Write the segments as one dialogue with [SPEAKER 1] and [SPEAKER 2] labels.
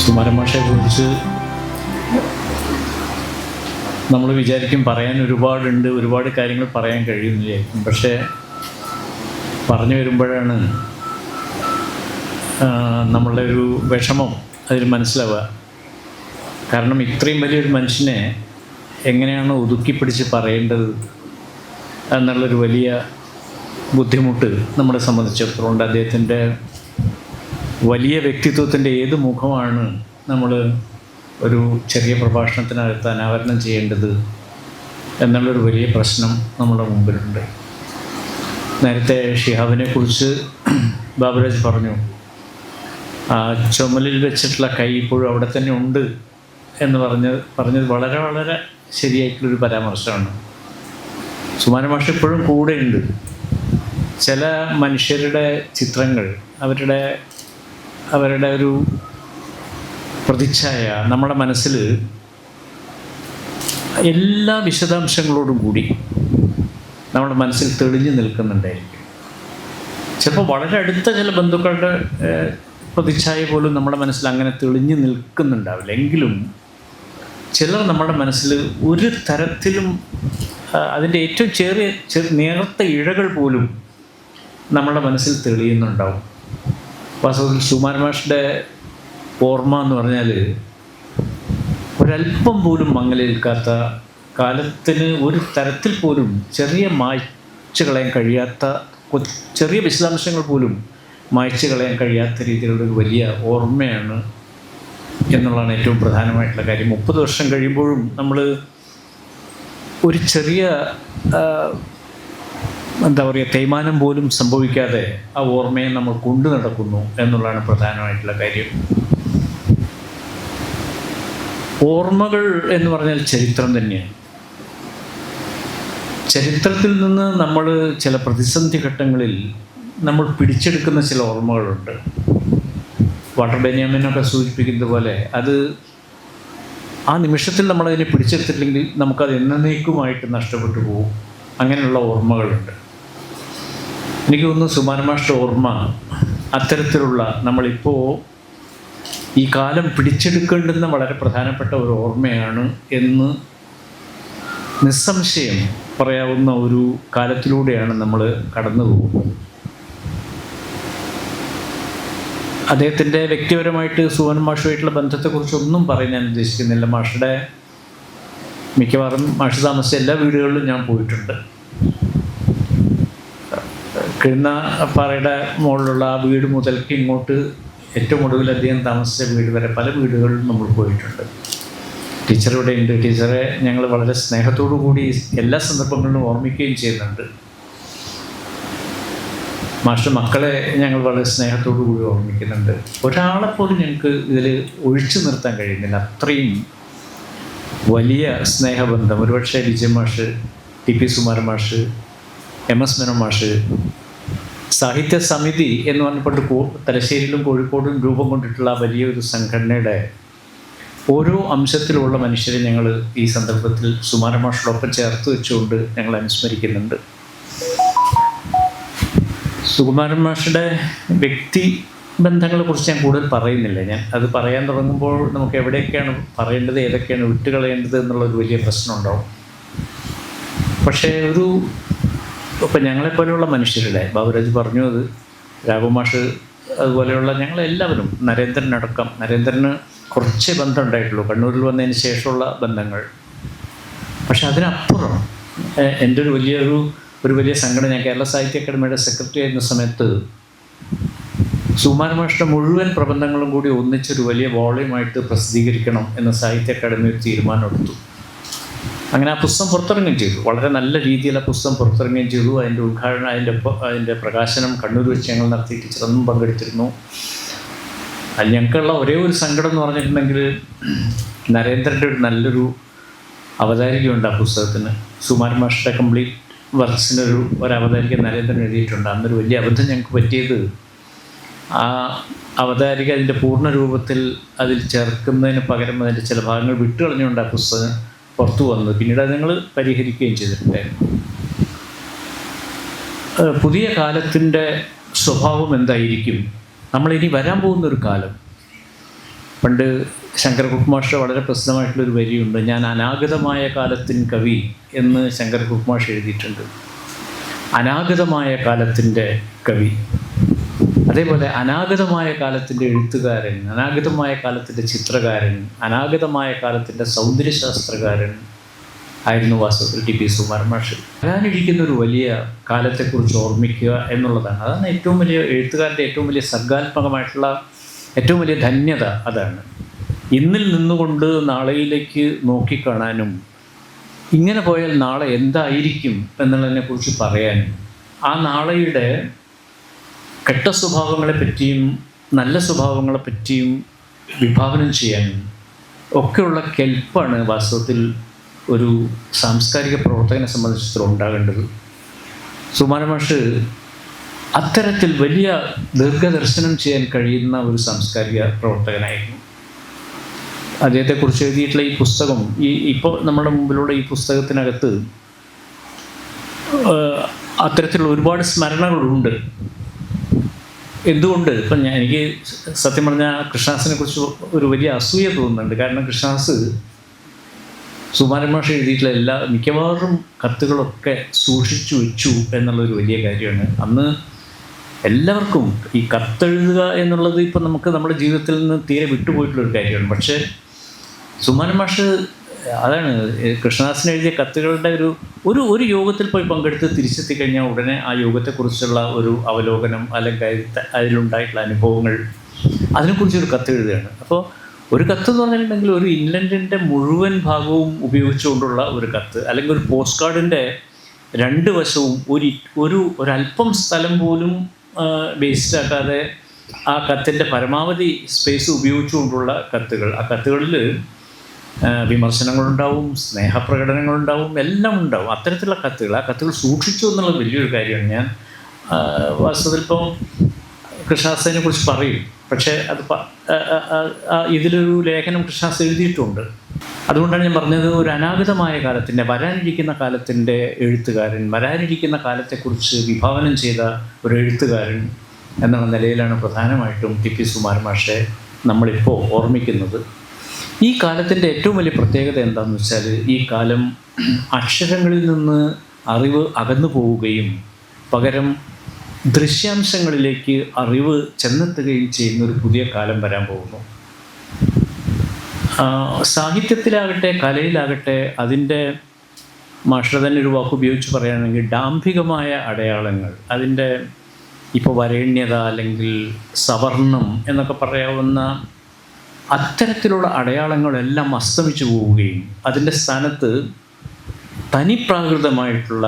[SPEAKER 1] സുകുമാരൻ മാഷെക്കുറിച്ച് നമ്മൾ വിചാരിക്കും പറയാൻ ഒരുപാടുണ്ട്, ഒരുപാട് കാര്യങ്ങൾ പറയാൻ കഴിയുന്നില്ലായിരിക്കും. പക്ഷേ പറഞ്ഞു വരുമ്പോഴാണ് നമ്മളുടെ ഒരു വിഷമം അതിൽ മനസ്സിലാവുക. കാരണം ഇത്രയും വലിയൊരു മനുഷ്യനെ എങ്ങനെയാണ് ഒതുക്കിപ്പിടിച്ച് പറയേണ്ടത് എന്നുള്ളൊരു വലിയ ബുദ്ധിമുട്ട് നമ്മളെ സംബന്ധിച്ചിടത്തോളം. അദ്ദേഹത്തിൻ്റെ വലിയ വ്യക്തിത്വത്തിൻ്റെ ഏത് മുഖമാണ് നമ്മൾ ഒരു ചെറിയ പ്രഭാഷണത്തിനകത്ത് അനാവരണം ചെയ്യേണ്ടത് എന്നുള്ളൊരു വലിയ പ്രശ്നം നമ്മുടെ മുമ്പിലുണ്ട്. നേരത്തെ ഷിഹാബിനെ കുറിച്ച് ബാബുരാജ് പറഞ്ഞു, ആ ചുമലിൽ വെച്ചിട്ടുള്ള കൈ ഇപ്പോഴും അവിടെ തന്നെ ഉണ്ട് എന്ന് പറഞ്ഞത് വളരെ വളരെ ശരിയായിട്ടുള്ളൊരു പരാമർശമാണ്. സുകുമാരൻ മാഷ് ഇപ്പോഴും കൂടെയുണ്ട്. ചില മനുഷ്യരുടെ ചിത്രങ്ങൾ, അവരുടെ ഒരു പ്രതിച്ഛായ നമ്മുടെ മനസ്സിൽ എല്ലാ വിശദാംശങ്ങളോടും കൂടി നമ്മുടെ മനസ്സിൽ തെളിഞ്ഞു നിൽക്കുന്നുണ്ടായിരിക്കും. ചിലപ്പോൾ വളരെ അടുത്ത ചില ബന്ധുക്കളുടെ പ്രതിച്ഛായ പോലും നമ്മുടെ മനസ്സിൽ അങ്ങനെ തെളിഞ്ഞു നിൽക്കുന്നുണ്ടാവില്ല. എങ്കിലും ചിലർ നമ്മുടെ മനസ്സിൽ ഒരു തരത്തിലും അതിൻ്റെ ഏറ്റവും നേർത്ത ഇഴകൾ പോലും നമ്മുടെ മനസ്സിൽ തെളിയുന്നുണ്ടാവും. വാസ്തവത്തിൽ സുകുമാരൻ മാഷിൻ്റെ ഓർമ്മ എന്ന് പറഞ്ഞാൽ ഒരല്പം പോലും മങ്ങലേൽക്കാത്ത, കാലത്തിന് ഒരു തരത്തിൽ പോലും മായ്ച്ചു കളയാൻ കഴിയാത്ത, ചെറിയ വിശദാംശങ്ങൾ പോലും മായ്ച്ചു കളയാൻ കഴിയാത്ത രീതിയിലുള്ളൊരു വലിയ ഓർമ്മയാണ് എന്നുള്ളതാണ് ഏറ്റവും പ്രധാനമായിട്ടുള്ള കാര്യം. 30 വർഷം കഴിയുമ്പോഴും നമ്മൾ ഒരു ചെറിയ തേയ്മാനം പോലും സംഭവിക്കാതെ ആ ഓർമ്മയെ നമ്മൾ കൊണ്ടു നടക്കുന്നു എന്നുള്ളതാണ് പ്രധാനമായിട്ടുള്ള കാര്യം. ഓർമ്മകൾ എന്ന് പറഞ്ഞാൽ ചരിത്രം തന്നെയാണ്. ചരിത്രത്തിൽ നിന്ന് നമ്മൾ ചില പ്രതിസന്ധി ഘട്ടങ്ങളിൽ നമ്മൾ പിടിച്ചെടുക്കുന്ന ചില ഓർമ്മകളുണ്ട്. വാട്ടർ ബെന്യാമിനൊക്കെ സൂചിപ്പിക്കുന്നത് പോലെ അത് ആ നിമിഷത്തിൽ നമ്മളതിനെ പിടിച്ചെടുത്തില്ലെങ്കിൽ നമുക്കത് എന്നേക്കുമായിട്ട് നഷ്ടപ്പെട്ടു പോകും. അങ്ങനെയുള്ള ഓർമ്മകളുണ്ട്. എനിക്ക് തോന്നുന്നു സുകുമാരൻ മാഷിൻ്റെ ഓർമ്മ അത്തരത്തിലുള്ള, നമ്മളിപ്പോൾ ഈ കാലം പിടിച്ചെടുക്കേണ്ടുന്ന വളരെ പ്രധാനപ്പെട്ട ഒരു ഓർമ്മയാണ് എന്ന് നിസ്സംശയം പറയാവുന്ന ഒരു കാലത്തിലൂടെയാണ് നമ്മൾ കടന്നു പോകുന്നത്. അദ്ദേഹത്തിൻ്റെ വ്യക്തിപരമായിട്ട് സുകുമാരൻ മാഷുമായിട്ടുള്ള ബന്ധത്തെക്കുറിച്ചൊന്നും പറയാൻ ഞാൻ ഉദ്ദേശിക്കുന്നില്ല. മാഷുടെ മിക്കവാറും മാഷ് താമസിച്ച എല്ലാ വീടുകളിലും ഞാൻ പോയിട്ടുണ്ട്. കിഴുന്നപ്പാറയുടെ മുകളിലുള്ള ആ വീട് മുതൽക്ക് ഇങ്ങോട്ട് ഏറ്റവും ഒടുവിൽ അദ്ദേഹം താമസിച്ച വീട് വരെ പല വീടുകളിലും നമ്മൾ പോയിട്ടുണ്ട്. ടീച്ചർ ഇവിടെ ഉണ്ട്. ടീച്ചറെ ഞങ്ങൾ വളരെ സ്നേഹത്തോടു കൂടി എല്ലാ സന്ദർഭങ്ങളിലും ഓർമ്മിക്കുകയും ചെയ്യുന്നുണ്ട്. മാസ്റ്റർ മക്കളെ ഞങ്ങൾ വളരെ സ്നേഹത്തോടു കൂടി ഓർമ്മിക്കുന്നുണ്ട്. ഒരാളെപ്പോലും ഞങ്ങൾക്ക് ഇതിൽ ഒഴിച്ചു നിർത്താൻ കഴിയുന്നില്ല. അത്രയും വലിയ സ്നേഹബന്ധം. ഒരുപക്ഷെ വിജയ മാഷ്, ടി പി സുകുമാരൻ മാഷ്, MS മേനോൻ മാഷ്, സാഹിത്യ സമിതി എന്ന് പറഞ്ഞിട്ട് തലശ്ശേരിയിലും കോഴിക്കോടും രൂപം കൊണ്ടിട്ടുള്ള വലിയൊരു സംഘടനയുടെ ഓരോ അംശത്തിലുള്ള മനുഷ്യരെ ഞങ്ങൾ ഈ സന്ദർഭത്തിൽ സുകുമാരൻ മാഷിനോടൊപ്പം ചേർത്ത് വെച്ചുകൊണ്ട് ഞങ്ങൾ അനുസ്മരിക്കുന്നുണ്ട്. സുകുമാരൻ മാഷിൻ്റെ വ്യക്തി ബന്ധങ്ങളെക്കുറിച്ച് ഞാൻ കൂടുതൽ പറയുന്നില്ല. ഞാൻ അത് പറയാൻ തുടങ്ങുമ്പോൾ നമുക്ക് എവിടെയൊക്കെയാണ് പറയേണ്ടത്, ഏതൊക്കെയാണ് വിട്ടുകളയേണ്ടത് എന്നുള്ളൊരു വലിയ പ്രശ്നമുണ്ടാവും. പക്ഷേ ഇപ്പം ഞങ്ങളെപ്പോലെയുള്ള മനുഷ്യരുടെ, ബാബുരാജ് പറഞ്ഞു, അത് രാഘവമാഷ് അതുപോലെയുള്ള ഞങ്ങളെല്ലാവരും, നരേന്ദ്രനടക്കം, നരേന്ദ്രന് കുറച്ചേ ബന്ധം ഉണ്ടായിട്ടുള്ളൂ, കണ്ണൂരിൽ വന്നതിന് ശേഷമുള്ള ബന്ധങ്ങൾ. പക്ഷെ അതിനപ്പുറം എൻ്റെ ഒരു വലിയ സംഘടന, ഞാൻ കേരള സാഹിത്യ അക്കാദമിയുടെ സെക്രട്ടറി ആയിരുന്ന സമയത്ത് സുകുമാരൻ മാഷിൻ്റെ മുഴുവൻ പ്രബന്ധങ്ങളും കൂടി ഒന്നിച്ചൊരു വലിയ വോളിയമായിട്ട് പ്രസിദ്ധീകരിക്കണം എന്ന് സാഹിത്യ അക്കാദമി ഒരു തീരുമാനമെടുത്തു. അങ്ങനെ ആ പുസ്തകം പുറത്തിറങ്ങുകയും ചെയ്തു. വളരെ നല്ല രീതിയിൽ ആ പുസ്തകം പുറത്തിറങ്ങുകയും ചെയ്തു. അതിൻ്റെ ഉദ്ഘാടനം, അതിൻ്റെ പ്രകാശനം കണ്ണൂർ വെച്ച് ഞങ്ങൾ നടത്തി. ടീച്ചറൊന്നും പങ്കെടുത്തിരുന്നു. അതിൽ ഞങ്ങൾക്കുള്ള ഒരേ ഒരു സങ്കടം എന്ന് പറഞ്ഞിട്ടുണ്ടെങ്കിൽ, നരേന്ദ്രൻ്റെ ഒരു നല്ലൊരു അവതാരികയുണ്ട് ആ പുസ്തകത്തിന്. സുകുമാരൻ മാഷിൻ്റെ കംപ്ലീറ്റ് വർക്ക്സിനൊരു അവതാരിക നരേന്ദ്രൻ എഴുതിയിട്ടുണ്ട്. അന്നൊരു വലിയ അബദ്ധം ഞങ്ങൾക്ക് പറ്റിയത്, ആ അവതാരിക അതിൻ്റെ പൂർണ്ണ രൂപത്തിൽ അതിൽ ചേർക്കുന്നതിന് പകരം അതിൻ്റെ ചില ഭാഗങ്ങൾ വിട്ടുകളഞ്ഞുകൊണ്ട് ആ പുസ്തകം പുറത്തു വന്നത്. പിന്നീട് അത് ഞങ്ങൾ പരിഹരിക്കുകയും ചെയ്തിട്ടുണ്ടായിരുന്നു. പുതിയ കാലത്തിൻ്റെ സ്വഭാവം എന്തായിരിക്കും, നമ്മളിനി വരാൻ പോകുന്നൊരു കാലം, പണ്ട് ശങ്കരക്കുറുപ്പ് മാഷ് വളരെ പ്രസിദ്ധമായിട്ടുള്ളൊരു വരിയുണ്ട്, ഞാൻ അനാഗതമായ കാലത്തിൻ കവി എന്ന് ശങ്കരക്കുറുപ്പ് മാഷ് എഴുതിയിട്ടുണ്ട്. അനാഗതമായ കാലത്തിൻ്റെ കവി, അതേപോലെ അനാഗതമായ കാലത്തിൻ്റെ എഴുത്തുകാരൻ, അനാഗതമായ കാലത്തിൻ്റെ ചിത്രകാരൻ, അനാഗതമായ കാലത്തിൻ്റെ സൗന്ദര്യശാസ്ത്രകാരൻ ആയിരുന്നു വാസ്തവത്തിൽ ടി പി സുകുമാരൻ മാഷ്. വരാനിരിക്കുന്ന ഒരു വലിയ കാലത്തെക്കുറിച്ച് ഓർമ്മിക്കുക എന്നുള്ളതാണ്. അതാണ് ഏറ്റവും വലിയ എഴുത്തുകാരുടെ ഏറ്റവും വലിയ സർഗാത്മകമായിട്ടുള്ള ഏറ്റവും വലിയ ധന്യത. അതാണ് ഇന്നിൽ നിന്നുകൊണ്ട് നാളെയിലേക്ക് നോക്കിക്കാണാനും ഇങ്ങനെ പോയാൽ നാളെ എന്തായിരിക്കും എന്നുള്ളതിനെക്കുറിച്ച് പറയാനും ആ നാളെയുടെ കെട്ട സ്വഭാവങ്ങളെപ്പറ്റിയും നല്ല സ്വഭാവങ്ങളെപ്പറ്റിയും വിഭാവനം ചെയ്യാനും ഒക്കെയുള്ള കെൽപ്പാണ് വാസ്തവത്തിൽ ഒരു സാംസ്കാരിക പ്രവർത്തകനെ സംബന്ധിച്ചിടത്തോളം ഉണ്ടാകേണ്ടത്. സുകുമാരൻ മാഷ് അത്തരത്തിൽ വലിയ ദീർഘദർശനം ചെയ്യാൻ കഴിയുന്ന ഒരു സാംസ്കാരിക പ്രവർത്തകനായിരുന്നു. അദ്ദേഹത്തെക്കുറിച്ച് എഴുതിയിട്ടുള്ള ഈ പുസ്തകം, ഇപ്പോൾ നമ്മുടെ മുമ്പിലുള്ള ഈ പുസ്തകത്തിനകത്ത് അത്തരത്തിലുള്ള ഒരുപാട് സ്മരണകളുണ്ട്. എന്തുകൊണ്ട് ഇപ്പം എനിക്ക് സത്യം പറഞ്ഞാൽ കൃഷ്ണദാസിനെ കുറിച്ച് ഒരു വലിയ അസൂയ തോന്നുന്നുണ്ട്. കാരണം കൃഷ്ണദാസ് സുകുമാരൻ മാഷ് എഴുതിയിട്ടുള്ള മിക്കവാറും കത്തുകളൊക്കെ സൂക്ഷിച്ചു വെച്ചു എന്നുള്ളൊരു വലിയ കാര്യമാണ്. അന്ന് എല്ലാവർക്കും ഈ കത്തെഴുതുക എന്നുള്ളത് ഇപ്പം നമുക്ക് നമ്മുടെ ജീവിതത്തിൽ നിന്ന് തീരെ വിട്ടുപോയിട്ടുള്ളൊരു കാര്യമാണ്. പക്ഷേ സുകുമാരൻ മാഷ് അതാണ് കൃഷ്ണദാസിന് എഴുതിയ കത്തുകളുടെ ഒരു യോഗത്തിൽ പോയി പങ്കെടുത്ത് തിരിച്ചെത്തി കഴിഞ്ഞാൽ ഉടനെ ആ യോഗത്തെക്കുറിച്ചുള്ള ഒരു അവലോകനം അല്ലെങ്കിൽ അതിലുണ്ടായിട്ടുള്ള അനുഭവങ്ങൾ അതിനെക്കുറിച്ചൊരു കത്ത് എഴുതുകയാണ്. അപ്പോൾ ഒരു കത്ത് എന്ന് പറഞ്ഞിട്ടുണ്ടെങ്കിൽ ഒരു ഇംഗ്ലണ്ടിൻ്റെ മുഴുവൻ ഭാഗവും ഉപയോഗിച്ചുകൊണ്ടുള്ള ഒരു കത്ത്, അല്ലെങ്കിൽ ഒരു പോസ്റ്റ് കാർഡിൻ്റെ രണ്ട് വശവും ഒരല്പം സ്ഥലം പോലും വേസ്റ്റാക്കാതെ ആ കത്തിൻ്റെ പരമാവധി സ്പേസ് ഉപയോഗിച്ചുകൊണ്ടുള്ള കത്തുകൾ. ആ കത്തുകളിൽ വിമർശനങ്ങളുണ്ടാവും, സ്നേഹപ്രകടനങ്ങളുണ്ടാവും, എല്ലാം ഉണ്ടാവും. അത്തരത്തിലുള്ള കത്തുകൾ, ആ കത്തുകൾ സൂക്ഷിച്ചു എന്നുള്ളത് വലിയൊരു കാര്യമാണ്. ഞാൻ വാസ്തവത്തിൽ ഇപ്പോൾ കൃഷ്ണദാസിനെ കുറിച്ച് പറയും, പക്ഷേ അത് ഇതിലൊരു ലേഖനം കൃഷ്ണദാസ് എഴുതിയിട്ടുണ്ട്. അതുകൊണ്ടാണ് ഞാൻ പറഞ്ഞത്, ഒരു അനാഗതമായ കാലത്തിൻ്റെ, വരാനിരിക്കുന്ന കാലത്തിൻ്റെ എഴുത്തുകാരൻ, വരാനിരിക്കുന്ന കാലത്തെക്കുറിച്ച് വിഭാവനം ചെയ്ത ഒരു എഴുത്തുകാരൻ എന്നുള്ള നിലയിലാണ് പ്രധാനമായിട്ടും ടി പി സുകുമാരൻ മാഷെ നമ്മളിപ്പോൾ ഓർമ്മിക്കുന്നത്. ഈ കാലത്തിൻ്റെ ഏറ്റവും വലിയ പ്രത്യേകത എന്താണെന്ന് വെച്ചാൽ, ഈ കാലം അക്ഷരങ്ങളിൽ നിന്ന് അറിവ് അകന്നു പോവുകയും പകരം ദൃശ്യാംശങ്ങളിലേക്ക് അറിവ് ചെന്നെത്തുകയും ചെയ്യുന്നൊരു പുതിയ കാലം വരാൻ പോകുന്നു. സാഹിത്യത്തിലാകട്ടെ കലയിലാകട്ടെ അതിൻ്റെ മാഷ് തന്നെ ഒരു വാക്ക് ഉപയോഗിച്ച് പറയുകയാണെങ്കിൽ ഡാംഭികമായ അടയാളങ്ങൾ, അതിൻ്റെ ഇപ്പോൾ വരേണ്യത അല്ലെങ്കിൽ സവർണം എന്നൊക്കെ പറയാവുന്ന അത്തരത്തിലുള്ള അടയാളങ്ങളെല്ലാം അസ്തമിച്ചു പോവുകയും അതിൻ്റെ സ്ഥാനത്ത് തനിപ്രാകൃതമായിട്ടുള്ള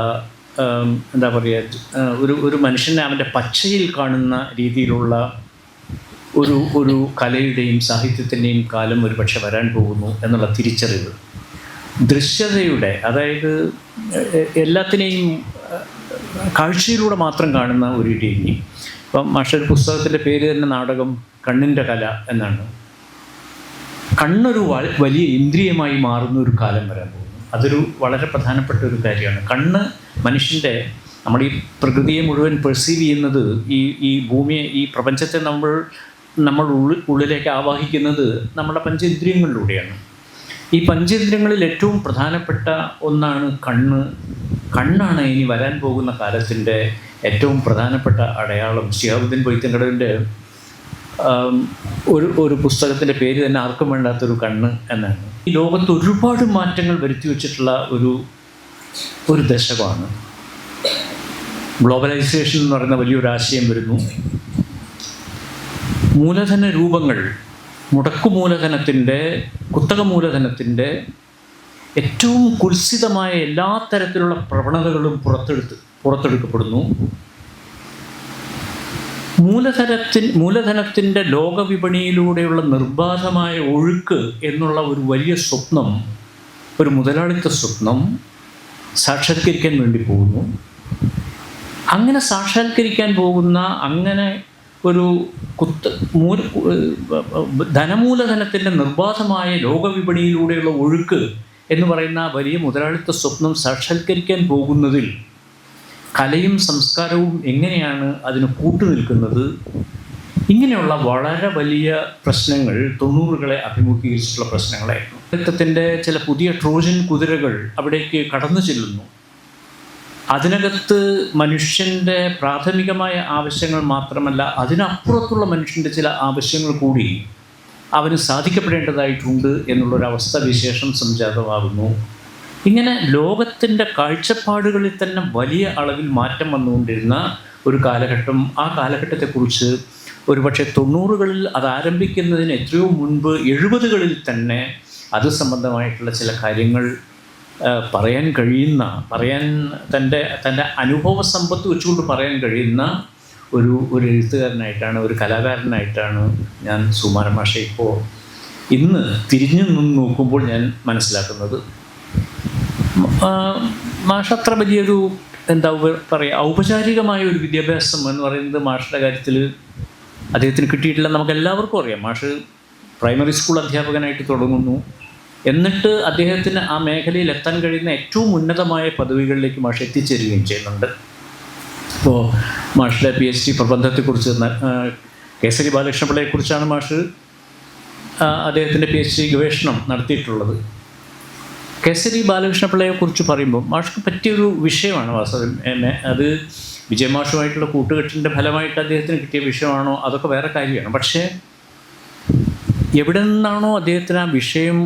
[SPEAKER 1] എന്താ പറയുക, ഒരു മനുഷ്യനെ അവൻ്റെ പച്ചയിൽ കാണുന്ന രീതിയിലുള്ള ഒരു കലയുടെയും സാഹിത്യത്തിൻ്റെയും കാലം ഒരുപക്ഷെ വരാൻ പോകുന്നു എന്നുള്ള തിരിച്ചറിവ്, ദൃശ്യതയുടെ, അതായത് എല്ലാത്തിനെയും കാഴ്ചയിലൂടെ മാത്രം കാണുന്ന ഒരു രീതി. ഇപ്പം മാഷൊരു പുസ്തകത്തിൻ്റെ പേര് തന്നെ നാടകം കണ്ണിൻ്റെ കല എന്നാണ്. കണ്ണൊരു വലിയ ഇന്ദ്രിയമായി മാറുന്ന ഒരു കാലം വരാൻ പോകുന്നു. അതൊരു വളരെ പ്രധാനപ്പെട്ട ഒരു കാര്യമാണ്. കണ്ണ് മനുഷ്യൻ്റെ, നമ്മൾ ഈ പ്രകൃതിയെ മുഴുവൻ പെർസീവ് ചെയ്യുന്നത്, ഈ ഭൂമിയെ, ഈ പ്രപഞ്ചത്തെ നമ്മൾ ഉള്ളിലേക്ക് ആവാഹിക്കുന്നത് നമ്മുടെ പഞ്ചേന്ദ്രിയങ്ങളിലൂടെയാണ്. ഈ പഞ്ചേന്ദ്രിയങ്ങളിൽ ഏറ്റവും പ്രധാനപ്പെട്ട ഒന്നാണ് കണ്ണ്. കണ്ണാണ് ഇനി വരാൻ പോകുന്ന കാലത്തിൻ്റെ ഏറ്റവും പ്രധാനപ്പെട്ട അടയാളം. ശിഹാബുദ്ദീൻ പൊയ്ത്തങ്കടവിൻ്റെ ഒരു പുസ്തകത്തിൻ്റെ പേര് തന്നെ ആർക്കും വേണ്ടാത്തൊരു കണ്ണ് എന്നാണ്. ഈ ലോകത്ത് ഒരുപാട് മാറ്റങ്ങൾ വരുത്തി വച്ചിട്ടുള്ള ഒരു ദശകമാണ്. ഗ്ലോബലൈസേഷൻ എന്ന് പറയുന്ന വലിയൊരു ആശയം വരുന്നു. മൂലധന രൂപങ്ങൾ, മുടക്കുമൂലധനത്തിൻ്റെ, കുത്തക മൂലധനത്തിൻ്റെ ഏറ്റവും കുൽസിതമായ എല്ലാ തരത്തിലുള്ള പ്രവണതകളും പുറത്തെടുക്കപ്പെടുന്നു. മൂലധനത്തിൻ്റെ ലോകവിപണിയിലൂടെയുള്ള നിർബാധമായ ഒഴുക്ക് എന്നുള്ള ഒരു വലിയ സ്വപ്നം, ഒരു മുതലാളിത്ത സ്വപ്നം സാക്ഷാത്കരിക്കാൻ വേണ്ടി പോകുന്നു. അങ്ങനെ സാക്ഷാത്കരിക്കാൻ പോകുന്ന അങ്ങനെ ഒരു ധനമൂലധനത്തിൻ്റെ നിർബാധമായ ലോകവിപണിയിലൂടെയുള്ള ഒഴുക്ക് എന്ന് പറയുന്ന വലിയ മുതലാളിത്ത സ്വപ്നം സാക്ഷാത്കരിക്കാൻ പോകുന്നതിൽ കലയും സംസ്കാരവും എങ്ങനെയാണ് അതിന് കൂട്ടുനിൽക്കുന്നത് ഇങ്ങനെയുള്ള വളരെ വലിയ പ്രശ്നങ്ങൾ 90കളെ അഭിമുഖീകരിച്ചിട്ടുള്ള പ്രശ്നങ്ങളായിരുന്നു. രക്തത്തിൻ്റെ ചില പുതിയ ട്രോജൻ കുതിരകൾ അവിടേക്ക് കടന്നു ചെല്ലുന്നു. അതിനകത്ത് മനുഷ്യൻ്റെ പ്രാഥമികമായ ആവശ്യങ്ങൾ മാത്രമല്ല, അതിനപ്പുറത്തുള്ള മനുഷ്യൻ്റെ ചില ആവശ്യങ്ങൾ കൂടി അവന് സാധിക്കപ്പെടേണ്ടതായിട്ടുണ്ട് എന്നുള്ളൊരവസ്ഥ വിശേഷം സംജാതമാകുന്നു. ഇങ്ങനെ ലോകത്തിൻ്റെ കാഴ്ചപ്പാടുകളിൽ തന്നെ വലിയ അളവിൽ മാറ്റം വന്നുകൊണ്ടിരുന്ന ഒരു കാലഘട്ടം. ആ കാലഘട്ടത്തെക്കുറിച്ച് ഒരുപക്ഷെ 90കളിൽ അത് ആരംഭിക്കുന്നതിന് എത്രയോ മുൻപ് 70കളിൽ തന്നെ അത് സംബന്ധമായിട്ടുള്ള ചില കാര്യങ്ങൾ പറയാൻ തൻ്റെ അനുഭവ സമ്പത്ത് വെച്ചുകൊണ്ട് പറയാൻ കഴിയുന്ന ഒരു എഴുത്തുകാരനായിട്ടാണ്, ഒരു കലാകാരനായിട്ടാണ് ഞാൻ സുകുമാരൻ മാഷെ ഇപ്പോൾ ഇന്ന് തിരിഞ്ഞു നിന്ന് നോക്കുമ്പോൾ ഞാൻ മനസ്സിലാക്കുന്നത്. മാഷ് അത്ര വലിയൊരു ഔപചാരികമായ ഒരു വിദ്യാഭ്യാസം എന്ന് പറയുന്നത് മാഷിൻ്റെ കാര്യത്തിൽ അദ്ദേഹത്തിന് കിട്ടിയിട്ടില്ല. നമുക്ക് എല്ലാവർക്കും അറിയാം. മാഷ് പ്രൈമറി സ്കൂൾ അധ്യാപകനായിട്ട് തുടങ്ങുന്നു. എന്നിട്ട് അദ്ദേഹത്തിന് ആ മേഖലയിൽ എത്താൻ കഴിയുന്ന ഏറ്റവും ഉന്നതമായ പദവികളിലേക്ക് മാഷ് എത്തിച്ചേരുകയും ചെയ്യുന്നുണ്ട്. ഇപ്പോൾ മാഷിൻ്റെ PhD പ്രബന്ധത്തെക്കുറിച്ച് കേസരി ബാലകൃഷ്ണപിള്ളയെക്കുറിച്ചാണ് മാഷ് അദ്ദേഹത്തിൻ്റെ PhD ഗവേഷണം നടത്തിയിട്ടുള്ളത്. കേസരി ബാലകൃഷ്ണപിള്ളയെക്കുറിച്ച് പറയുമ്പോൾ മാഷ്ക്ക് പറ്റിയൊരു വിഷയമാണ് വാസ്തവം. അത് വിജയമാഷുമായിട്ടുള്ള കൂട്ടുകെട്ടിൻ്റെ ഫലമായിട്ട് അദ്ദേഹത്തിന് കിട്ടിയ വിഷയമാണോ അതൊക്കെ വേറെ കാര്യമാണ്. പക്ഷേ എവിടെ നിന്നാണോ അദ്ദേഹത്തിന് ആ വിഷയം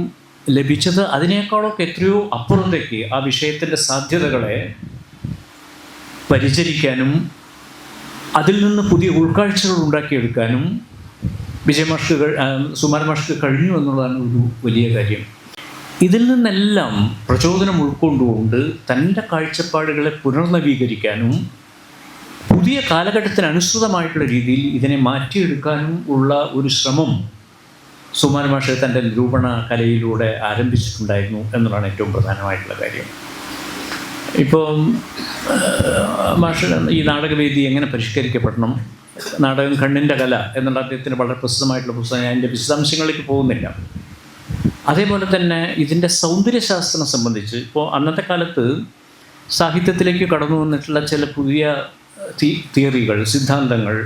[SPEAKER 1] ലഭിച്ചത് അതിനേക്കാളൊക്കെ എത്രയോ അപ്പുറത്തേക്ക് ആ വിഷയത്തിൻ്റെ സാധ്യതകളെ പരിചരിക്കാനും അതിൽ നിന്ന് പുതിയ ഉൾക്കാഴ്ചകൾ ഉണ്ടാക്കിയെടുക്കാനും സുകുമാരൻ മാഷ്ക്ക് കഴിഞ്ഞു എന്നുള്ളതാണ് ഒരു വലിയ കാര്യം. ഇതിൽ നിന്നെല്ലാം പ്രചോദനം ഉൾക്കൊണ്ടുകൊണ്ട് തൻ്റെ കാഴ്ചപ്പാടുകളെ പുനർനവീകരിക്കാനും പുതിയ കാലഘട്ടത്തിനനുസൃതമായിട്ടുള്ള രീതിയിൽ ഇതിനെ മാറ്റിയെടുക്കാനും ഉള്ള ഒരു ശ്രമം സുകുമാരൻ മാഷ് തൻ്റെ നിരൂപണ കലയിലൂടെ ആരംഭിച്ചിട്ടുണ്ടായിരുന്നു എന്നുള്ളതാണ് ഏറ്റവും പ്രധാനമായിട്ടുള്ള കാര്യം. ഇപ്പോൾ മാഷ് ഈ നാടകവേദി എങ്ങനെ പരിഷ്കരിക്കപ്പെടണം, നാടകം കണ്ണിൻ്റെ കല എന്നുള്ള അദ്ദേഹത്തിന് വളരെ പ്രസിദ്ധമായിട്ടുള്ള പുസ്തകം, ഞാൻ അതിൻ്റെ വിശദാംശങ്ങളിലേക്ക് പോകുന്നില്ല. അതേപോലെ തന്നെ ഇതിൻ്റെ സൗന്ദര്യശാസ്ത്രം സംബന്ധിച്ച് ഇപ്പോൾ അന്നത്തെ കാലത്ത് സാഹിത്യത്തിലേക്ക് കടന്നു വന്നിട്ടുള്ള ചില പുതിയ തിയറികൾ, സിദ്ധാന്തങ്ങൾ,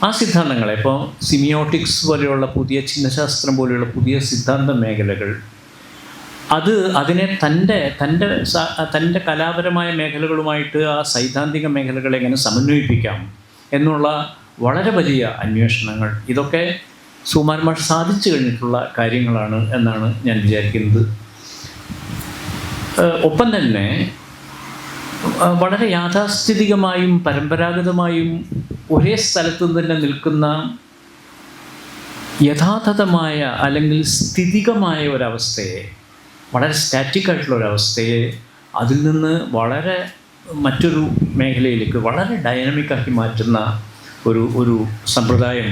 [SPEAKER 1] ആ സിദ്ധാന്തങ്ങളെ ഇപ്പോൾ സിമിയോട്ടിക്സ് പോലെയുള്ള പുതിയ ചിഹ്നശാസ്ത്രം പോലെയുള്ള പുതിയ സിദ്ധാന്ത മേഖലകൾ, അതിനെ തൻ്റെ കലാപരമായ മേഖലകളുമായിട്ട് ആ സൈദ്ധാന്തിക മേഖലകളെ എങ്ങനെ സമന്വയിപ്പിക്കാം എന്നുള്ള വളരെ വലിയ അന്വേഷണങ്ങൾ, ഇതൊക്കെ സുകുമാരൻ മാഷ് സാധിച്ചു കഴിഞ്ഞിട്ടുള്ള കാര്യങ്ങളാണ് എന്നാണ് ഞാൻ വിചാരിക്കുന്നത്. ഒപ്പം തന്നെ വളരെ യാഥാസ്ഥിതികമായും പരമ്പരാഗതമായും ഒരേ സ്ഥലത്ത് തന്നെ നിൽക്കുന്ന യഥാർത്ഥമായ അല്ലെങ്കിൽ സ്ഥിതികമായ ഒരവസ്ഥയെ, വളരെ സ്റ്റാറ്റിക്കായിട്ടുള്ള ഒരവസ്ഥയെ അതിൽ നിന്ന് വളരെ മറ്റൊരു മേഖലയിലേക്ക് വളരെ ഡൈനാമിക്കാക്കി മാറ്റുന്ന ഒരു സമ്പ്രദായം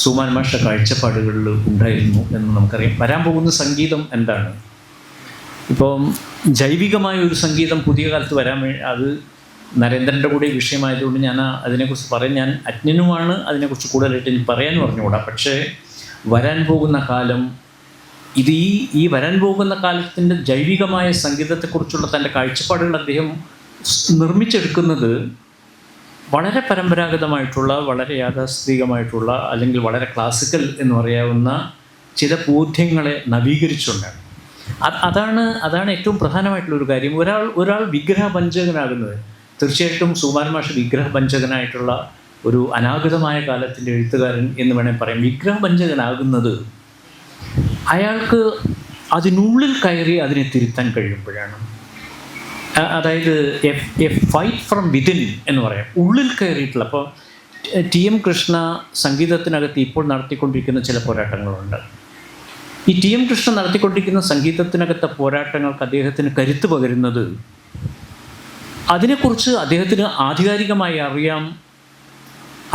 [SPEAKER 1] സുകുമാരൻ മാഷിൻ്റെ കാഴ്ചപ്പാടുകളിൽ ഉണ്ടായിരുന്നു എന്ന് നമുക്കറിയാം. വരാൻ പോകുന്ന സംഗീതം എന്താണ്? ഇപ്പം ജൈവികമായ ഒരു സംഗീതം പുതിയ കാലത്ത് അത് നരേന്ദ്രൻ്റെ കൂടെ വിഷയമായതുകൊണ്ട് അതിനെക്കുറിച്ച് ഞാൻ അജ്ഞനുമാണ്, അതിനെക്കുറിച്ച് കൂടുതലായിട്ട് എനിക്ക് പറയാനും പറഞ്ഞുകൂടാ. പക്ഷേ വരാൻ പോകുന്ന കാലം, ഈ വരാൻ പോകുന്ന കാലത്തിൻ്റെ ജൈവികമായ സംഗീതത്തെക്കുറിച്ചുള്ള തൻ്റെ കാഴ്ചപ്പാടുകൾ അദ്ദേഹം നിർമ്മിച്ചെടുക്കുന്നത് വളരെ പരമ്പരാഗതമായിട്ടുള്ള, വളരെ യാഥാസ്ഥിതികമായിട്ടുള്ള, അല്ലെങ്കിൽ വളരെ ക്ലാസിക്കൽ എന്ന് പറയാവുന്ന ചില ബോധ്യങ്ങളെ നവീകരിച്ചുകൊണ്ടാണ്. അതാണ് ഏറ്റവും പ്രധാനമായിട്ടുള്ളൊരു കാര്യം. ഒരാൾ വിഗ്രഹപഞ്ചകനാകുന്നത്, തീർച്ചയായിട്ടും സുകുമാരൻ മാഷ് വിഗ്രഹപഞ്ചകനായിട്ടുള്ള ഒരു അനാഗതമായ കാലത്തിൻ്റെ എഴുത്തുകാരൻ എന്ന് വേണമെങ്കിൽ പറയാം. വിഗ്രഹപഞ്ചകനാകുന്നത് അയാൾക്ക് അതിനുള്ളിൽ കയറി അതിനെ തിരുത്താൻ കഴിയുമ്പോഴാണ്. അതായത് എ ഫൈറ്റ് ഫ്രം വിതിൻ എന്ന് പറയാം, ഉള്ളിൽ കയറിയിട്ടുള്ള. അപ്പോൾ TM കൃഷ്ണ സംഗീതത്തിനകത്ത് ഇപ്പോൾ നടത്തിക്കൊണ്ടിരിക്കുന്ന ചില പോരാട്ടങ്ങളുണ്ട്. ഈ TM കൃഷ്ണ നടത്തിക്കൊണ്ടിരിക്കുന്ന സംഗീതത്തിനകത്തെ പോരാട്ടങ്ങൾക്ക് അദ്ദേഹത്തിന് കരുത്ത് പകരുന്നത്, അതിനെക്കുറിച്ച് അദ്ദേഹത്തിന് ആധികാരികമായി അറിയാം.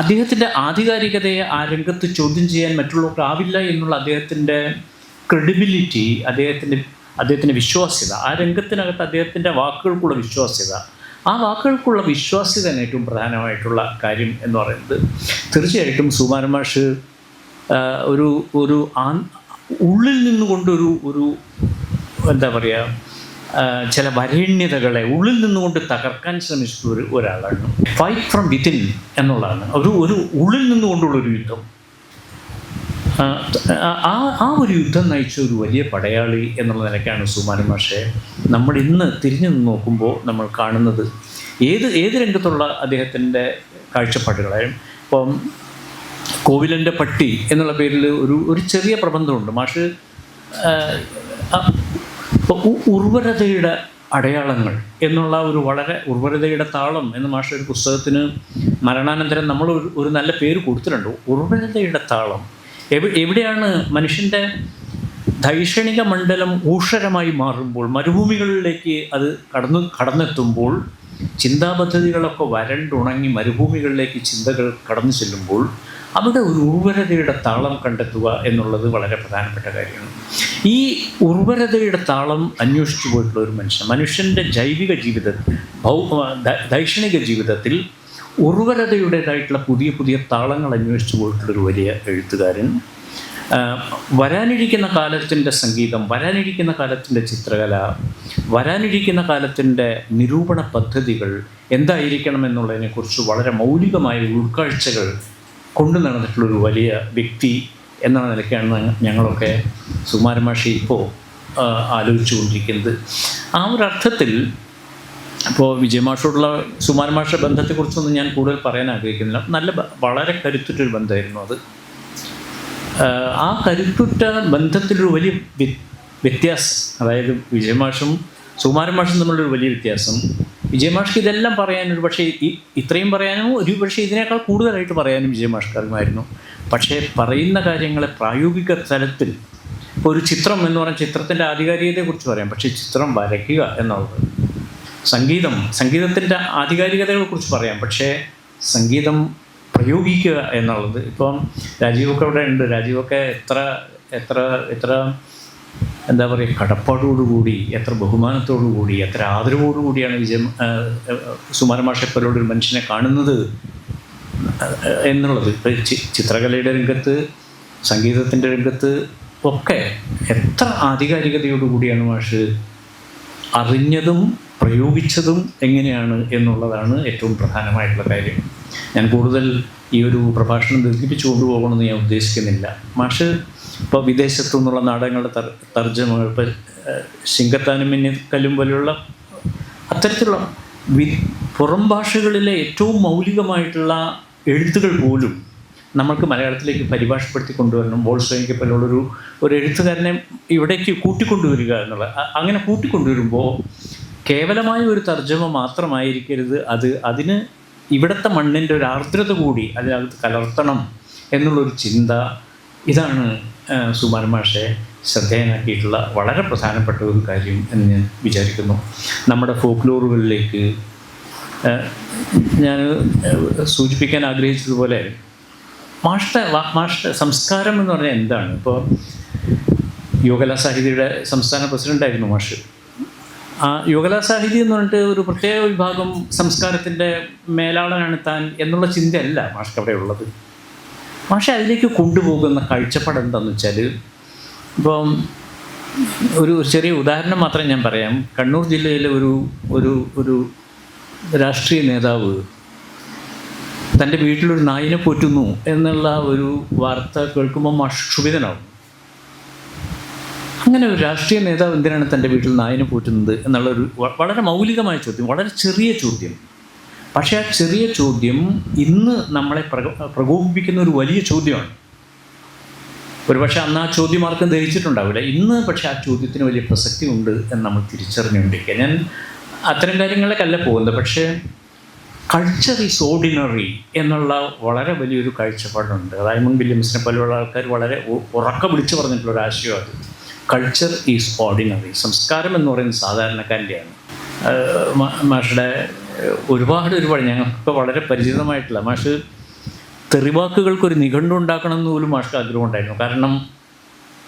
[SPEAKER 1] അദ്ദേഹത്തിൻ്റെ ആധികാരികതയെ ആ രംഗത്ത് ചോദ്യം ചെയ്യാൻ മറ്റുള്ളവർക്ക് ആവില്ല എന്നുള്ള അദ്ദേഹത്തിൻ്റെ ക്രെഡിബിലിറ്റി, അദ്ദേഹത്തിൻ്റെ വിശ്വാസ്യത, ആ രംഗത്തിനകത്ത് അദ്ദേഹത്തിൻ്റെ വാക്കുകൾക്കുള്ള വിശ്വാസ്യത, ആ വാക്കുകൾക്കുള്ള വിശ്വാസ്യതയാണ് ഏറ്റവും പ്രധാനമായിട്ടുള്ള കാര്യം എന്ന് പറയുന്നത്. തീർച്ചയായിട്ടും സുകുമാരൻ മാഷ് ഉള്ളിൽ നിന്നുകൊണ്ടൊരു എന്താ പറയുക, ചില വരേണ്യതകളെ ഉള്ളിൽ നിന്നുകൊണ്ട് തകർക്കാൻ ശ്രമിച്ചിട്ടുള്ള ഒരാളാണ്. ഫൈറ്റ് ഫ്രം വിത്തിൻ എന്നുള്ളതാണ് ഒരു ഉള്ളിൽ നിന്നുകൊണ്ടുള്ളൊരു യുദ്ധം. ആ ഒരു യുദ്ധം നയിച്ച ഒരു വലിയ പടയാളി എന്നുള്ള നിലയ്ക്കാണ് സുകുമാരൻ മാഷെ നമ്മൾ ഇന്ന് തിരിഞ്ഞു നിന്ന് നോക്കുമ്പോൾ നമ്മൾ കാണുന്നത്. ഏത് രംഗത്തുള്ള അദ്ദേഹത്തിൻ്റെ കാഴ്ചപ്പാടുകളായും ഇപ്പം കോവിലൻ്റെ പട്ടി എന്നുള്ള പേരിൽ ഒരു ചെറിയ പ്രബന്ധമുണ്ട്. മാഷ് ഉർവരതയുടെ അടയാളങ്ങൾ എന്നുള്ള വളരെ ഉർവരതയുടെ താളം എന്ന മാഷ ഒരു പുസ്തകത്തിന് മരണാനന്തരം നമ്മൾ ഒരു നല്ല പേര് കൊടുത്തിട്ടുണ്ട്. ഉർവരതയുടെ താളം എവിടെയാണ് മനുഷ്യൻ്റെ ധൈഷണിക മണ്ഡലം ഊഷരമായി മാറുമ്പോൾ, മരുഭൂമികളിലേക്ക് അത് കടന്നെത്തുമ്പോൾ, ചിന്താപദ്ധതികളൊക്കെ വരണ്ടുണങ്ങി മരുഭൂമികളിലേക്ക് ചിന്തകൾ കടന്നു ചെല്ലുമ്പോൾ അവിടെ ഒരു ഉർവരതയുടെ താളം കണ്ടെത്തുക എന്നുള്ളത് വളരെ പ്രധാനപ്പെട്ട കാര്യമാണ്. ഈ ഉർവരതയുടെ താളം അന്വേഷിച്ചു പോയിട്ടുള്ള ഒരു മനുഷ്യൻ്റെ ജൈവിക ജീവിതത്തിൽ, ദൈക്ഷണിക ജീവിതത്തിൽ ഉർവരതയുടേതായിട്ടുള്ള പുതിയ താളങ്ങൾ അന്വേഷിച്ചു പോയിട്ടുള്ളൊരു വലിയ എഴുത്തുകാരൻ. വരാനിരിക്കുന്ന കാലത്തിൻ്റെ സംഗീതം, വരാനിരിക്കുന്ന കാലത്തിൻ്റെ ചിത്രകല, വരാനിരിക്കുന്ന കാലത്തിൻ്റെ നിരൂപണ പദ്ധതികൾ എന്തായിരിക്കണം എന്നുള്ളതിനെക്കുറിച്ച് വളരെ മൗലികമായ ഉൾക്കാഴ്ചകൾ കൊണ്ടു നടന്നിട്ടുള്ളൊരു വലിയ വ്യക്തി എന്നുള്ള നിലയ്ക്കാണ് ഞങ്ങളൊക്കെ സുകുമാരൻ മാഷെ ഇപ്പോൾ ആലോചിച്ചു കൊണ്ടിരിക്കുന്നത്. ആ ഒരർത്ഥത്തിൽ ഇപ്പോൾ വിജയമാഷോടുള്ള സുകുമാരൻ മാഷ ബന്ധത്തെക്കുറിച്ചൊന്നും ഞാൻ കൂടുതൽ പറയാൻ ആഗ്രഹിക്കുന്നില്ല. വളരെ കരുത്തുറ്റൊരു ബന്ധമായിരുന്നു അത്. ആ കരുത്തുറ്റ ബന്ധത്തിലൊരു വലിയ വ്യത്യാസം, അതായത് വിജയമാഷും സുകുമാരൻ മാഷും തമ്മിലൊരു വലിയ വ്യത്യാസം. വിജയമാഷ്ക്ക് ഇതെല്ലാം പറയാനും പക്ഷേ ഇത്രയും പറയാനും പക്ഷേ ഇതിനേക്കാൾ കൂടുതലായിട്ട് പറയാനും വിജയമാഷ്ക്ക് അറിയുമായിരുന്നു. പക്ഷേ പറയുന്ന കാര്യങ്ങളെ പ്രായോഗിക തലത്തിൽ ഒരു ചിത്രം എന്ന് പറഞ്ഞാൽ ചിത്രത്തിൻ്റെ ആധികാരികതയെക്കുറിച്ച് പറയാം, പക്ഷേ ചിത്രം വരയ്ക്കുക എന്നുള്ളത്, സംഗീതത്തിൻ്റെ ആധികാരികതകളെക്കുറിച്ച് പറയാം, പക്ഷേ സംഗീതം പ്രയോഗിക്കുക എന്നുള്ളത്. ഇപ്പം രാജീവൊക്കെ അവിടെ ഉണ്ട്. രാജീവൊക്കെ എത്ര എന്താ പറയുക, കടപ്പാടോടുകൂടി, എത്ര ബഹുമാനത്തോടുകൂടി, എത്ര ആദരവോടുകൂടിയാണ് സുകുമാരൻ മാഷെ പോലുള്ളൊരു മനുഷ്യനെ കാണുന്നത് എന്നുള്ളത്. ഇപ്പോൾ ചിത്രകലയുടെ രംഗത്ത്, സംഗീതത്തിൻ്റെ രംഗത്ത് ഒക്കെ എത്ര ആധികാരികതയോടുകൂടിയാണ് മാഷ് അറിഞ്ഞതും പ്രയോഗിച്ചതും എങ്ങനെയാണ് എന്നുള്ളതാണ് ഏറ്റവും പ്രധാനമായിട്ടുള്ള കാര്യം. ഞാൻ കൂടുതൽ ഈ ഒരു പ്രഭാഷണം ദീർഘിപ്പിച്ചു കൊണ്ടുപോകണമെന്ന് ഞാൻ ഉദ്ദേശിക്കുന്നില്ല. മാഷ് ഇപ്പോൾ വിദേശത്തു നിന്നുള്ള നാടകങ്ങളുടെ തർജ്ജമകൾ, ഇപ്പോൾ ശിങ്കത്താനും മിന്നിക്കല്ലും പോലെയുള്ള അത്തരത്തിലുള്ള പുറം ഭാഷകളിലെ ഏറ്റവും മൗലികമായിട്ടുള്ള എഴുത്തുകൾ പോലും നമ്മൾക്ക് മലയാളത്തിലേക്ക് പരിഭാഷപ്പെടുത്തി കൊണ്ടുവരണം. ബോൾസ്റ്റോയിക്ക് പോലുള്ളൊരു എഴുത്തുകാരനെ ഇവിടേക്ക് കൂട്ടിക്കൊണ്ടുവരിക എന്നുള്ള, അങ്ങനെ കൂട്ടിക്കൊണ്ടുവരുമ്പോൾ കേവലമായ ഒരു തർജ്ജമ മാത്രമായിരിക്കരുത് അതിന് ഇവിടുത്തെ മണ്ണിൻ്റെ ഒരു ആർദ്രത കൂടി അതിനകത്ത് കലർത്തണം എന്നുള്ളൊരു ചിന്ത. ഇതാണ് സുകുമാരൻ മാഷെ ശ്രദ്ധേയനാക്കിയിട്ടുള്ള വളരെ പ്രധാനപ്പെട്ട ഒരു കാര്യം എന്ന് ഞാൻ വിചാരിക്കുന്നു. നമ്മുടെ ഫോക്ലോറുകളിലേക്ക് ഞാൻ സൂചിപ്പിക്കാൻ ആഗ്രഹിച്ചതുപോലെ മാഷയുടെ സംസ്കാരം എന്ന് പറഞ്ഞാൽ എന്താണ്? ഇപ്പോൾ യോഗകലാ സാഹിതിയുടെ സംസ്ഥാന പ്രസിഡൻ്റായിരുന്നു മാഷ്. ആ യോഗകലാ സാഹിതി എന്ന് പറഞ്ഞിട്ട് ഒരു പ്രത്യേക വിഭാഗം സംസ്കാരത്തിൻ്റെ മേലാളനാണ് താൻ എന്നുള്ള ചിന്തയല്ല മാഷ്ക്ക് അവിടെ ഉള്ളത്. മാഷെ അതിലേക്ക് കൊണ്ടുപോകുന്ന കാഴ്ചപ്പാട് എന്താണെന്ന് വെച്ചാൽ, ഇപ്പം ഒരു ചെറിയ ഉദാഹരണം മാത്രം ഞാൻ പറയാം. കണ്ണൂർ ജില്ലയിലെ ഒരു രാഷ്ട്രീയ നേതാവ് തൻ്റെ വീട്ടിലൊരു നായിനെ പോറ്റുന്നു എന്നുള്ള ഒരു വാർത്ത കേൾക്കുമ്പോൾ മാഷ് ക്ഷുഭിതനാവും. അങ്ങനെ ഒരു രാഷ്ട്രീയ നേതാവ് എന്തിനാണ് തൻ്റെ വീട്ടിൽ നായിനെ പോറ്റുന്നത് എന്നുള്ളൊരു വളരെ മൗലികമായ ചോദ്യം, വളരെ ചെറിയ ചോദ്യം. പക്ഷേ ആ ചെറിയ ചോദ്യം ഇന്ന് നമ്മളെ പ്രകോപിപ്പിക്കുന്ന ഒരു വലിയ ചോദ്യമാണ്. ഒരുപക്ഷെ അന്ന് ആ ചോദ്യം ആർക്കും ദഹിച്ചിട്ടുണ്ടാവില്ല. ഇന്ന് പക്ഷേ ആ ചോദ്യത്തിന് വലിയ പ്രസക്തി ഉണ്ട് എന്ന് നമ്മൾ തിരിച്ചറിഞ്ഞുകൊണ്ടിരിക്കുക. ഞാൻ അത്തരം കാര്യങ്ങളിലേക്കല്ല പോകുന്നത്. പക്ഷേ കൾച്ചർ ഈസ് ഓർഡിനറി എന്നുള്ള വളരെ വലിയൊരു കാഴ്ചപ്പാടുണ്ട്. റൈമണ്ട് വില്യംസിനെ പോലെയുള്ള ആൾക്കാർ വളരെ ഉറക്കം വിളിച്ചു പറഞ്ഞിട്ടുള്ളൊരു ആശയം അത്. Culture is ordinary. സംസ്കാരം എന്ന് പറയുന്നത് സാധാരണക്കാരൻ്റെയാണ്. മാഷയുടെ ഒരുപാട് ഞങ്ങൾക്ക് വളരെ പരിചിതമായിട്ടുള്ള മാഷ് തെറിവാക്കുകൾക്കൊരു നിഘണ്ടു ഉണ്ടാക്കണം എന്ന് പോലും മാഷ്ക്ക് ആഗ്രഹം ഉണ്ടായിരുന്നു. കാരണം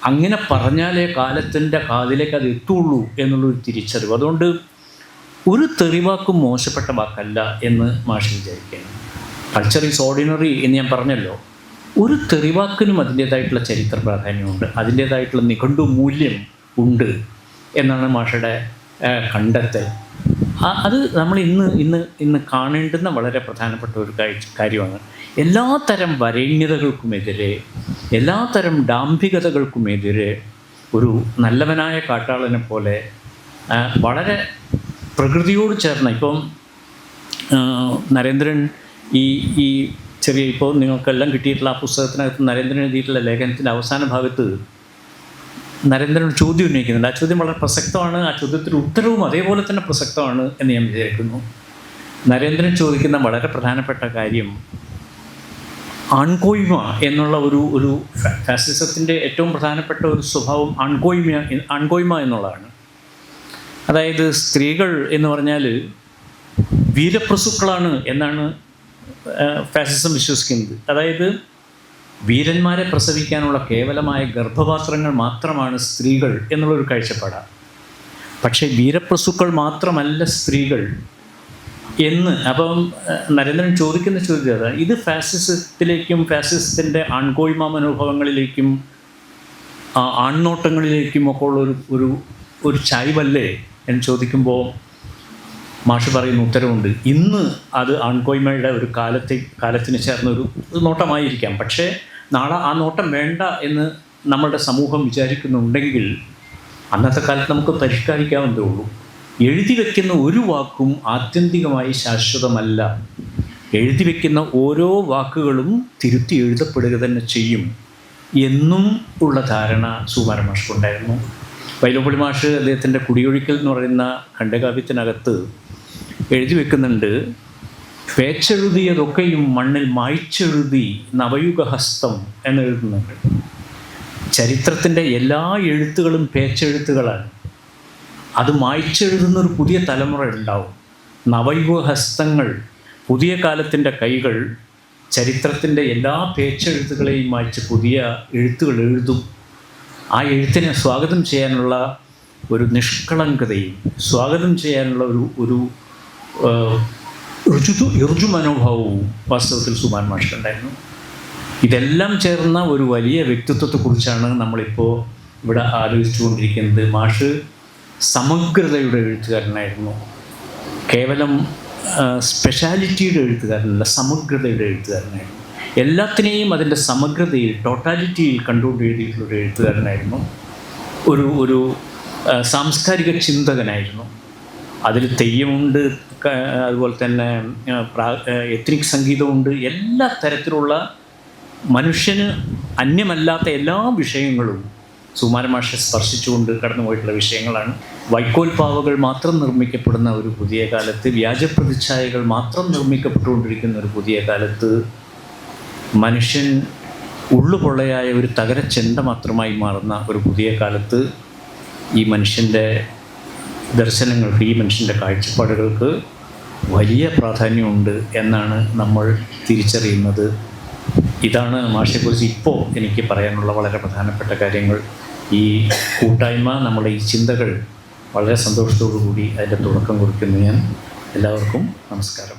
[SPEAKER 1] അങ്ങനെ പറഞ്ഞാലേ കാലത്തിൻ്റെ കാതിലേക്ക് അത് എത്തുള്ളൂ എന്നുള്ളൊരു തിരിച്ചറിവ്. അതുകൊണ്ട് ഒരു തെറിവാക്കും മോശപ്പെട്ട വാക്കല്ല എന്ന് മാഷ് വിചാരിക്കുകയാണ്. കൾച്ചർ ഈസ് ഓർഡിനറി എന്ന് ഞാൻ പറഞ്ഞല്ലോ. ഒരു തെറിവാക്കിനും അതിൻ്റേതായിട്ടുള്ള ചരിത്ര പ്രാധാന്യമുണ്ട്, അതിൻ്റേതായിട്ടുള്ള നിഘണ്ടു മൂല്യം ഉണ്ട് എന്നാണ് മാഷയുടെ കണ്ടെത്തൽ, അത് നമ്മൾ ഇന്ന് കാണേണ്ടുന്ന വളരെ പ്രധാനപ്പെട്ട ഒരു കാര്യമാണ്. എല്ലാത്തരം വരേണ്യതകൾക്കുമെതിരെ, എല്ലാത്തരം ഡാംഭികതകൾക്കുമെതിരെ ഒരു നല്ലവനായ കാട്ടാളനെ പോലെ വളരെ പ്രകൃതിയോട് ചേർന്ന, ഇപ്പം നരേന്ദ്രൻ ഈ ചെറിയ, ഇപ്പോൾ നിങ്ങൾക്കെല്ലാം കിട്ടിയിട്ടുള്ള ആ പുസ്തകത്തിനകത്ത് നരേന്ദ്രൻ എഴുതിയിട്ടുള്ള ലേഖനത്തിൻ്റെ അവസാന ഭാഗത്ത് നരേന്ദ്രൻ ഒരു ചോദ്യം ഉന്നയിക്കുന്നുണ്ട്. ആ ചോദ്യം വളരെ പ്രസക്തമാണ്. ആ ചോദ്യത്തിൻ്റെ ഉത്തരവും അതേപോലെ തന്നെ പ്രസക്തമാണ് എന്ന് ഞാൻ വിചാരിക്കുന്നു. നരേന്ദ്രൻ ചോദിക്കുന്ന വളരെ പ്രധാനപ്പെട്ട കാര്യം ആൺകോയ്മ എന്നുള്ള ഒരു ഫാസിസത്തിൻ്റെ ഏറ്റവും പ്രധാനപ്പെട്ട ഒരു സ്വഭാവം ആൺകോയ്മ എന്നുള്ളതാണ്. അതായത് സ്ത്രീകൾ എന്ന് പറഞ്ഞാൽ വീരപ്രസുക്കളാണ് എന്നാണ് ഫാസിസം വിശ്വസിക്കുന്നത്. അതായത് വീരന്മാരെ പ്രസവിക്കാനുള്ള കേവലമായ ഗർഭപാത്രങ്ങൾ മാത്രമാണ് സ്ത്രീകൾ എന്നുള്ളൊരു കാഴ്ചപ്പാടാണ്. പക്ഷേ വീരപ്രസുക്കൾ മാത്രമല്ല സ്ത്രീകൾ എന്ന്. അപ്പം നരേന്ദ്രൻ ചോദിക്കുന്ന ചോദ്യം അതാണ്, ഇത് ഫാസിസത്തിലേക്കും ഫാസിസത്തിൻ്റെ ആൺകോയ്മ മനോഭാവങ്ങളിലേക്കും ആൺനോട്ടങ്ങളിലേക്കും ഒക്കെ ഉള്ള ഒരു ചായ്വല്ലേ എന്ന് ചോദിക്കുമ്പോൾ മാഷ് പറയുന്ന ഉത്തരവുണ്ട്. ഇന്ന് അത് ആൺകോയ്മയുടെ ഒരു കാലത്തിന് ചേർന്ന ഒരു നോട്ടമായിരിക്കാം. പക്ഷേ നാളെ ആ നോട്ടം വേണ്ട എന്ന് നമ്മളുടെ സമൂഹം വിചാരിക്കുന്നുണ്ടെങ്കിൽ അന്നത്തെ കാലത്ത് നമുക്ക് പരിഷ്കരിക്കാവുന്നതേ ഉള്ളൂ. എഴുതി വയ്ക്കുന്ന ഒരു വാക്കും ആത്യന്തികമായി ശാശ്വതമല്ല. എഴുതി വയ്ക്കുന്ന ഓരോ വാക്കുകളും തിരുത്തി എഴുതപ്പെടുക തന്നെ ചെയ്യും എന്നും ഉള്ള ധാരണ സുകുമാരൻ മാഷ്ക്കുണ്ടായിരുന്നു. വൈലോപ്പിള്ളി മാഷ് അദ്ദേഹത്തിൻ്റെ കുടിയൊഴിക്കൽ എന്ന് പറയുന്ന ഖണ്ഡകാവ്യത്തിനകത്ത് എഴുതി വെക്കുന്നുണ്ട്, പേച്ചെഴുതിയതൊക്കെയും മണ്ണിൽ മായ്ച്ചെഴുതി നവയുഗഹസ്തം എന്നെഴുതുന്നുണ്ട്. ചരിത്രത്തിൻ്റെ എല്ലാ എഴുത്തുകളും പേച്ചെഴുത്തുകളാണ്. അത് മായ്ച്ചെഴുതുന്നൊരു പുതിയ തലമുറ ഉണ്ടാവും. നവയുഗഹസ്തങ്ങൾ, പുതിയ കാലത്തിൻ്റെ കൈകൾ ചരിത്രത്തിൻ്റെ എല്ലാ പേച്ചെഴുത്തുകളെയും മായ്ച്ച് പുതിയ എഴുത്തുകൾ എഴുതും. ആ എഴുത്തിനെ സ്വാഗതം ചെയ്യാനുള്ള ഒരു നിഷ്കളങ്കതയും സ്വാഗതം ചെയ്യാനുള്ള ഒരു ഋജു മനോഭാവവും വാസ്തവത്തിൽ സുകുമാരൻ മാഷ്ക്കുണ്ടായിരുന്നു. ഇതെല്ലാം ചേർന്ന ഒരു വലിയ വ്യക്തിത്വത്തെക്കുറിച്ചാണ് നമ്മളിപ്പോൾ ഇവിടെ ആലോചിച്ചുകൊണ്ടിരിക്കുന്നത്. മാഷ് സമഗ്രതയുടെ എഴുത്തുകാരനായിരുന്നു. കേവലം സ്പെഷ്യാലിറ്റിയുടെ എഴുത്തുകാരനല്ല, സമഗ്രതയുടെ എഴുത്തുകാരനായിരുന്നു. എല്ലാത്തിനെയും അതിൻ്റെ സമഗ്രതയിൽ, ടോട്ടാലിറ്റിയിൽ കണ്ടുകൊണ്ട് എഴുതിയിട്ടുള്ളൊരു എഴുത്തുകാരനായിരുന്നു. ഒരു സാംസ്കാരിക ചിന്തകനായിരുന്നു. അതിൽ തെയ്യമുണ്ട്, അതുപോലെ തന്നെ എത്നിക് സംഗീതമുണ്ട്. എല്ലാ തരത്തിലുള്ള മനുഷ്യന് അന്യമല്ലാത്ത എല്ലാ വിഷയങ്ങളും സുകുമാരൻ മാഷെ സ്പർശിച്ചുകൊണ്ട് കടന്നുപോയിട്ടുള്ള വിഷയങ്ങളാണ്. വൈക്കോൽപ്പാവകൾ മാത്രം നിർമ്മിക്കപ്പെടുന്ന ഒരു പുതിയ കാലത്ത്, വ്യാജപ്രതിച്ഛായകൾ മാത്രം നിർമ്മിക്കപ്പെട്ടുകൊണ്ടിരിക്കുന്ന ഒരു പുതിയ കാലത്ത്, മനുഷ്യൻ ഉള്ളുപൊള്ളയായ ഒരു തകരച്ചെണ്ട മാത്രമായി മാറുന്ന ഒരു പുതിയ കാലത്ത് ഈ മനുഷ്യൻ്റെ ദർശനങ്ങൾക്ക്, ഈ മനുഷ്യൻ്റെ കാഴ്ചപ്പാടുകൾക്ക് വലിയ പ്രാധാന്യമുണ്ട് എന്നാണ് നമ്മൾ തിരിച്ചറിയുന്നത്. ഇതാണ് മാഷെക്കുറിച്ച് ഇപ്പോൾ എനിക്ക് പറയാനുള്ള വളരെ പ്രധാനപ്പെട്ട കാര്യങ്ങൾ. ഈ കൂട്ടായ്മ, നമ്മുടെ ഈ ചിന്തകൾ വളരെ സന്തോഷത്തോടു കൂടി അതിൻ്റെ തുടക്കം കുറിക്കുന്നു ഞാൻ. എല്ലാവർക്കും നമസ്കാരം.